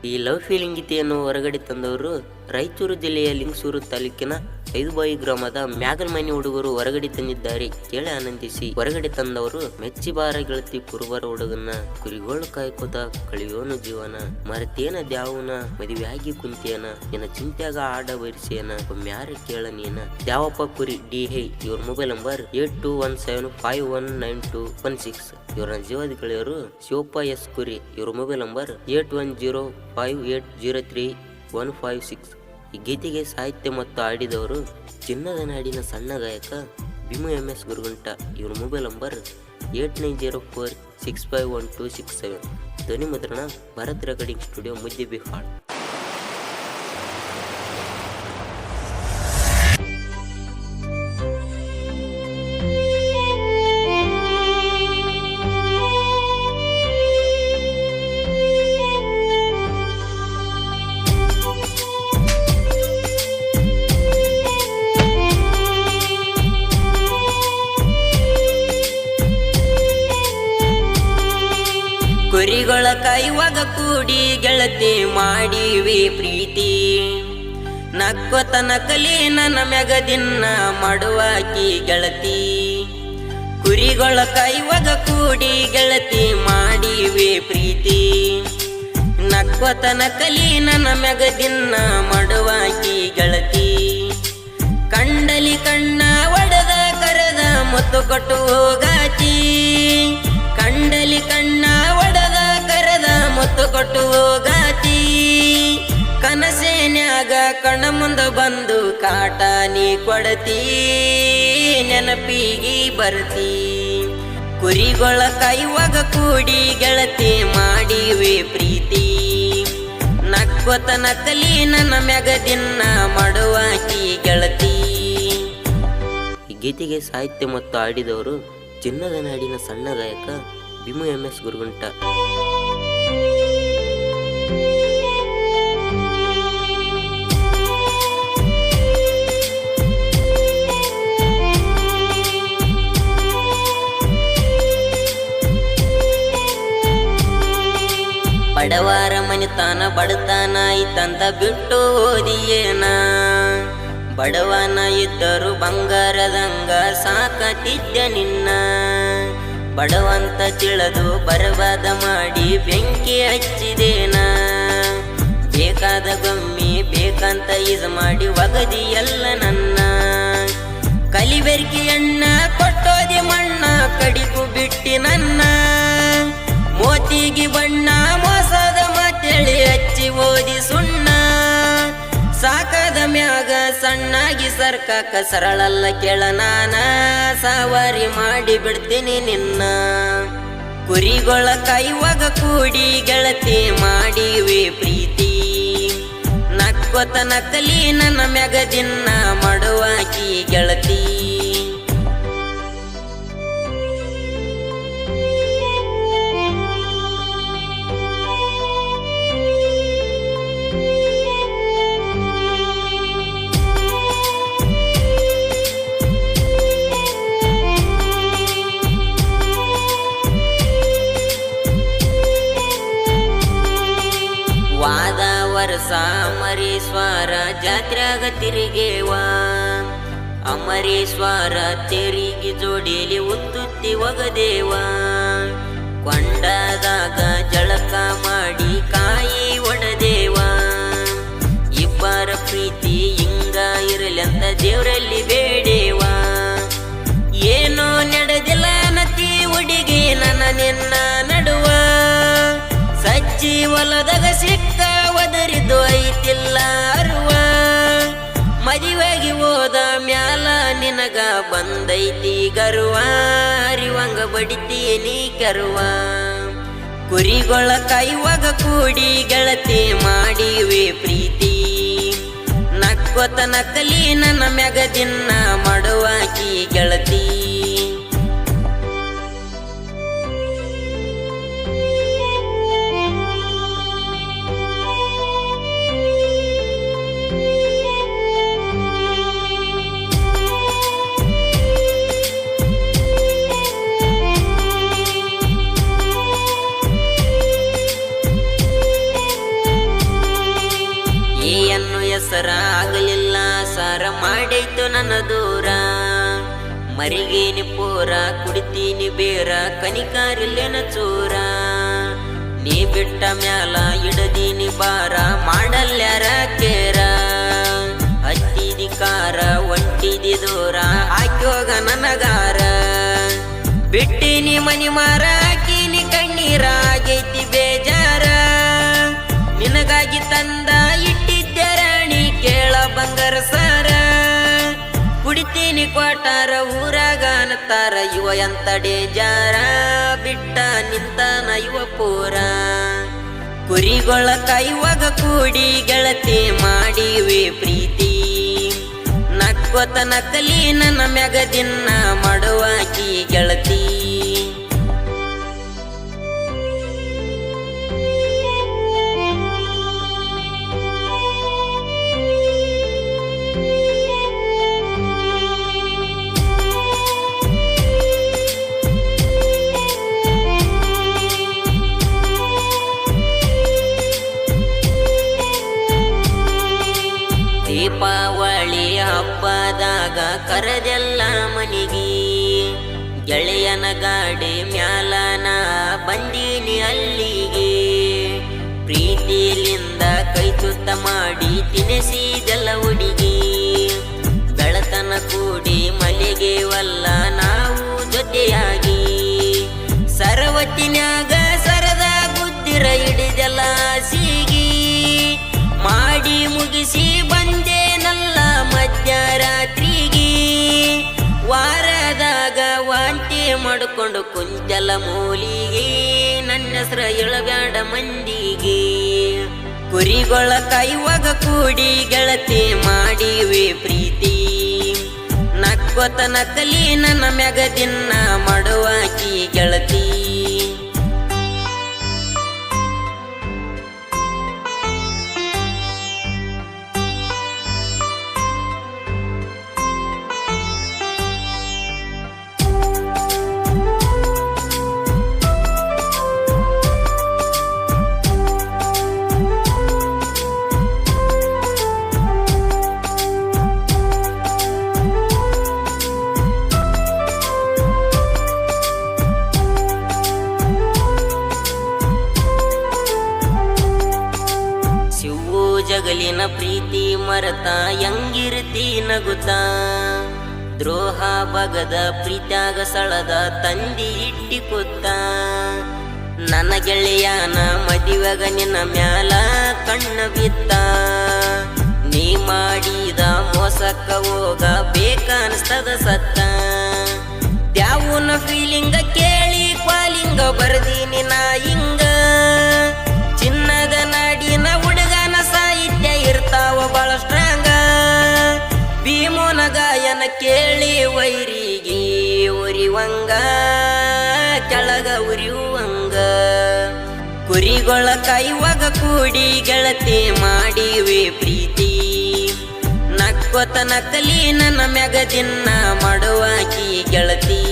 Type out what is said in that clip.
ಈ love feeling ಗೀತೆಯನ್ನು ಹೊರಗಡೆ ತಂದವರು ರಾಯಚೂರು ಜಿಲ್ಲೆಯ ಲಿಂಗಸೂರು ತಾಲೂಕಿನ ಐದುಬಾಯಿ ಗ್ರಾಮದ ಮ್ಯಾಗಲ್ಮನಿ ಹುಡುಗರು ಹೊರಗಡೆ ತಂದಿದ್ದಾರೆ. ಕೇಳಿ ಆನಂದಿಸಿ. ಹೊರಗಡೆ ತಂದವರು ಮೆಚ್ಚಿ ಬಾರ ಗೆಳತಿ ಕುರುಬರ ಹುಡುಗನ ಕುರಿಗೋಳು ಕಾಯ್ಕೋತ ಕಳಿಯೋನು ಜೀವನ ಮರತೇನ ದ್ಯಾವನ ಮದುವೆ ಆಗಿ ಕುಂತೇನ ನಿನ್ನ ಚಿಂತ್ಯಾಗ ಆಡ ಬರಿಸೇನ ಒಮ್ಮ್ಯಾರ ಕೇಳ ನೀನ ದ್ಯಾವಪ್ಪ ಕುರಿ ಡಿ ಹೇ. ಇವ್ರ ಮೊಬೈಲ್ ನಂಬರ್ 8217519216. ಇವರ ಜೀವದ ಗೆಳೆಯರು ಶಿವಪ್ಪ ಎಸ್ ಕುರಿ. ಇವ್ರ ಮೊಬೈಲ್ ನಂಬರ್ 8105803156. ಈ ಗೀತೆಗೆ ಸಾಹಿತ್ಯ ಮತ್ತು ಆಡಿದವರು ಚಿನ್ನದ ನಾಡಿನ ಸಣ್ಣ ಗಾಯಕ ಭೀಮು MS ಗುರುಗುಂಟ. ಇವ್ರ ಮೊಬೈಲ್ ನಂಬರ್ 8904651267. ಧ್ವನಿ ಮುದ್ರಣ ಭಾರತ್ ರೆಕಾರ್ಡಿಂಗ್ ಸ್ಟುಡಿಯೋ, ಮುದ್ದಿಬಿಹಾಳ್. ಕುರಿಗಳ ಕಾಯುವಾಗ ಕೂಡಿ ಗೆಳತಿ ಮಾಡಿವಿ ಪ್ರೀತಿ ನಕ್ಕೊತ ನಕಲಿ ನನ್ನ ಮ್ಯಾಗದಿನ್ನ ಮಾಡುವಾಕಿ ಗೆಳತಿ. ಕುರಿಗಳ ಕಾಯುವಾಗ ಕೂಡಿ ಗೆಳತಿ ಮಾಡಿವಿ ಪ್ರೀತಿ ನಕ್ಕೊತ ನಕಲಿ ನನ್ನ ಮ್ಯಾಗದಿನ್ನ ಮಾಡುವಾಕಿ ಗೆಳತಿ. ಕಂಡಲಿ ಕಣ್ಣ ಒಡೆದ ಕರೆದ ಮುತ್ತು ಕೊಟ್ಟು ಹೋಗಾತಿ. ಕಂಡಲಿ ಕಣ್ಣ ಒಡೆದ ಕರೆದ ಮುತ್ತು ಕೊಟ್ಟು ಹೋಗಾತಿ. ಕನಸೇನ್ಯಾಗ ಕಣ್ಣ ಮುಂದ ಬಂದು ಕಾಟ ನೀ ಕೊಡತಿ. ನೆನಪಿಗಿ ಬರ್ತಿ. ಕುರಿಗಳ ಕಾಯುವಾಗ ಕೂಡಿ ಗೆಳತಿ ಮಾಡಿವಿ ಪ್ರೀತಿ ನಕ್ಕೊತ ನಕಲಿ ನನ್ನ ಮ್ಯಾಗದಿನ್ನ ಮಾಡುವಾಕಿ ಗೆಳತಿ. ಈ ಗೀತೆಗೆ ಸಾಹಿತ್ಯ ಮತ್ತು ಆಡಿದವರು ಚಿನ್ನದ ನಾಡಿನ ಸಣ್ಣ ಗಾಯಕ ಭೀಮು MS ಗುರುಗುಂಟ. ಬಡವಾರ ಮನಿತಾನ ಬಡತಾನ ಐತಂತ ಬಿಟ್ಟು ಓದಿಯೇನ. ಬಡವನ ಇದ್ದರು ಬಂಗಾರದಂಗ ಸಾಕತಿದ್ದೆ ನಿನ್ನ. ಬಡವಂತ ತಿಳಿದು ಬರಬಾದ ಮಾಡಿ ಬೆಂಕಿ ಹಚ್ಚಿದೇನ. ಬೇಕಾದ ಗೊಮ್ಮಿ ಬೇಕಂತ ಇದು ಮಾಡಿ ಒಗದಿ ಎಲ್ಲ ನನ್ನ. ಕಲಿಬೆರ್ಕಿ ಅಣ್ಣ ಕೊಟ್ಟೋದಿ ಮಣ್ಣ ಕಡಿಗೂ ಬಿಟ್ಟಿ ನನ್ನ. ಮೋತಿಗಿ ಬಣ್ಣ ಮೋಸದ ಮಾತೇಳಿ ಹಚ್ಚಿ ಓದಿ ಸುಣ್ಣ. ಸಾಕದ ಮ್ಯಾಗ ಸಣ್ಣಾಗಿ ಸರ್ಕಾಕ ಸರಳಲ್ಲ ಕೇಳ ನಾನ. ಸವಾರಿ ಮಾಡಿ ಬಿಡ್ತೀನಿ ನಿನ್ನ. ಕುರಿಗಳ ಕಾಯುವಾಗ ಕೂಡಿ ಗೆಳತಿ ಮಾಡಿವಿ ಪ್ರೀತಿ ನಕ್ಕೊತ ನಕಲಿ ನನ್ನ ಮ್ಯಾಗದಿನ್ನ ಮಾಡುವಾಕಿ ಗೆಳತಿ. ವಾದ ವರ್ಷ ಅಮರೇಶ್ವರ ಜಾತ್ರ್ಯಾಗ ತಿರುಗೇವ. ಅಮರೇಶ್ವರ ತೆರಿಗೆ ಜೋಡಿಲಿ ಉತ್ತುತ್ತಿ ಒಗದೇವ. ಕೊಂಡದಾಗ ಜಳಕ ಮಾಡಿ ಕಾಯಿ ಒಡದೇವ. ಇಬ್ಬರ ಪ್ರೀತಿ ಹಿಂಗ ಇರಲಂತ ದೇವರಲ್ಲಿ ಬೇಡೇವ. ಏನೋ ನಡೆದಿಲ್ಲ ನತಿ ಹುಡುಗಿ ನನ್ನ ನಿನ್ನ ನಡುವ. ಸಜ್ಜಿ ಹೊಲದಾಗ ಸಿಕ್ಕ ಒದರಿದು ಐತಿಲ್ಲ ಅರುವ. ಮದುವೆಗೆ ಹೋದ ಮ್ಯಾಲ ನಿನಗ ಬಂದೈತಿ ಗರ್ವ. ಅರಿವಂಗ ಬಡಿತೀನಿ ಕರುವ. ಕುರಿಗಳ ಕಾಯುವಾಗ ಕೂಡಿ ಗೆಳತಿ ಮಾಡಿವಿ ಪ್ರೀತಿ ನಕ್ಕೊತ ನಕಲಿ ನನ್ನ ಮ್ಯಾಗದಿನ್ನ ಮಾಡುವಾಕಿ ಗೆಳತಿ. ಬೇಸರ ಆಗಲಿಲ್ಲ ಸಾರ ಮಾಡೈತು ನನ್ನ ದೂರ ಮರಿಗೇನಿ ಪೂರ ಕುಡಿತೀನಿ ಬೇರ ಕನಿಕಾರಿಲ್ಲೇನ ಚೂರ ನೀ ಬಿಟ್ಟ ಮ್ಯಾಲ ಇಡದೀನಿ ಬಾರ ಮಾಡಲ್ಯಾರ ಕೇರ ಹತ್ತಿದಿ ಕಾರ ಒಂಟಿದಿ ದೂರ ಹಾಕ್ಯೋಗ ನನಗಾರ ಬಿಟ್ಟಿನಿ ಮನಿ ಮಾರ ಹಾಕಿನಿ ಕಣ್ಣೀರ ಆಗೈತಿ ಬೇಜಾರ ನಿನಗಾಗಿ ತಂದ ಇಟ್ಟಿದ್ದೆ ರಾಣಿ ಕೇಳ ಬಂಗಾರ ಸಾರ ಕುಡಿತೀನಿ ಕ್ವಾಟಾರ ಊರಾಗ ಅನ್ನತಾರ ಇವ ಎಂತ ಡೇಜಾರ ಬಿಟ್ಟ ನಿಂತಾನ ಇವ ಪೂರ ಕುರಿಗೊಳ ಕೈವಾಗ ಕೂಡಿ ಗೆಳತಿ ಮಾಡಿವೆ ಪ್ರೀತಿ ನಕ್ಕೊತ ನಕಲಿ ನನ್ನ ಮ್ಯಾಗ ದಿನ ಮಾಡುವಾಕಿ ಗೆಳತಿ ದೀಪಾವಳಿ ಹಬ್ಬದಾಗ ಕರದೆಲ್ಲ ಮನಿಗಿ ಗೆಳೆಯನ ಗಾಡಿ ಮ್ಯಾಲನ ಬಂದೀನಿ ಅಲ್ಲಿಗೆ ಪ್ರೀತಿಲಿಂದ ಕೈ ತುತ್ತ ಮಾಡಿ ತಿನಿಸಿದೆಲ್ಲ ಹುಡುಗಿ ಬೆಳತನ ಕೂಡಿ ಮಲಿಗೆವಲ್ಲ ನಾವು ಜೊತೆಯಾಗಿ ಸರವತ್ತಿನ್ಯಾಗ ಸರದ ಗುದ್ದಿರ ಹಿಡಿದೆಲ್ಲ ಸಿಗಿ ಮಾಡಿ ಮುಗಿಸಿ ಬಂದೇನಲ್ಲ ಮಧ್ಯರಾತ್ರಿಗೆ ವಾರದಾಗ ವಾಂತಿ ಮಾಡಿಕೊಂಡು ಕುಂಚಲ ಮೂಲಿಗೆ ನನ್ನ ಹೆಸರ ಎಳಬ್ಯಾಡ ಮಂದಿಗೆ ಕುರಿಗೊಳ ಕೈವಾಗ ಕೂಡಿ ಗೆಳತಿ ಮಾಡಿವೆ ಪ್ರೀತಿ ನಕ್ಕೊತ ನಕಲಿ ನನ್ನ ಮ್ಯಾಗ ದಿನ ಮಾಡುವಾಕಿ ಗೆಳತಿ ಜಗಲಿನ ಪ್ರೀತಿ ಮರತ ಯಂಗಿರ್ತಿ ನಗುತ್ತ ದ್ರೋಹ ಬಗದ ಪ್ರೀತ್ಯಾಗ ಸಳದ ತಂದಿ ಇಟ್ಟಿ ಕೂತ ನನ್ನ ಗೆಳೆಯನ ಮದಿವಾಗ ನಿನ್ನ ಮ್ಯಾಲ ಕಣ್ಣ ಬಿತ್ತ ನೀ ಮಾಡಿದ ಮೋಸಕ್ಕ ಹೋಗ ಬೇಕನ್ಸ್ತದ ಸತ್ತ ದ್ಯಾವುನ ಫೀಲಿಂಗ ಕೇಳಿ ಕ್ವಾಲಿಂಗ ಬರ್ದೀನಿ ನಾ ಹಿಂಗ ಚಿನ್ನದ ನಾಡಿನ ಹುಡುಗನ ಸಾಹಿತ್ಯ ಇರ್ತಾವ ಬಾಳ ಸ್ಟ್ರಾಂಗ ಭೀಮೋನ ಗಾಯನ ಕೇಳಿ ವೈರಿಗೆ ಉರಿವಂಗ ಕೆಳಗ ಉರಿಯುವಂಗ ಕುರಿಗೊಳ ಕೈವಾಗ ಕೂಡಿ ಗೆಳತಿ ಮಾಡಿವೆ ಪ್ರೀತಿ ನಕ್ಕೊತ ನಕಲಿ ನನ್ನ ಮ್ಯಾಗ ದಿನ ಮಾಡುವಾಕಿ ಗೆಳತಿ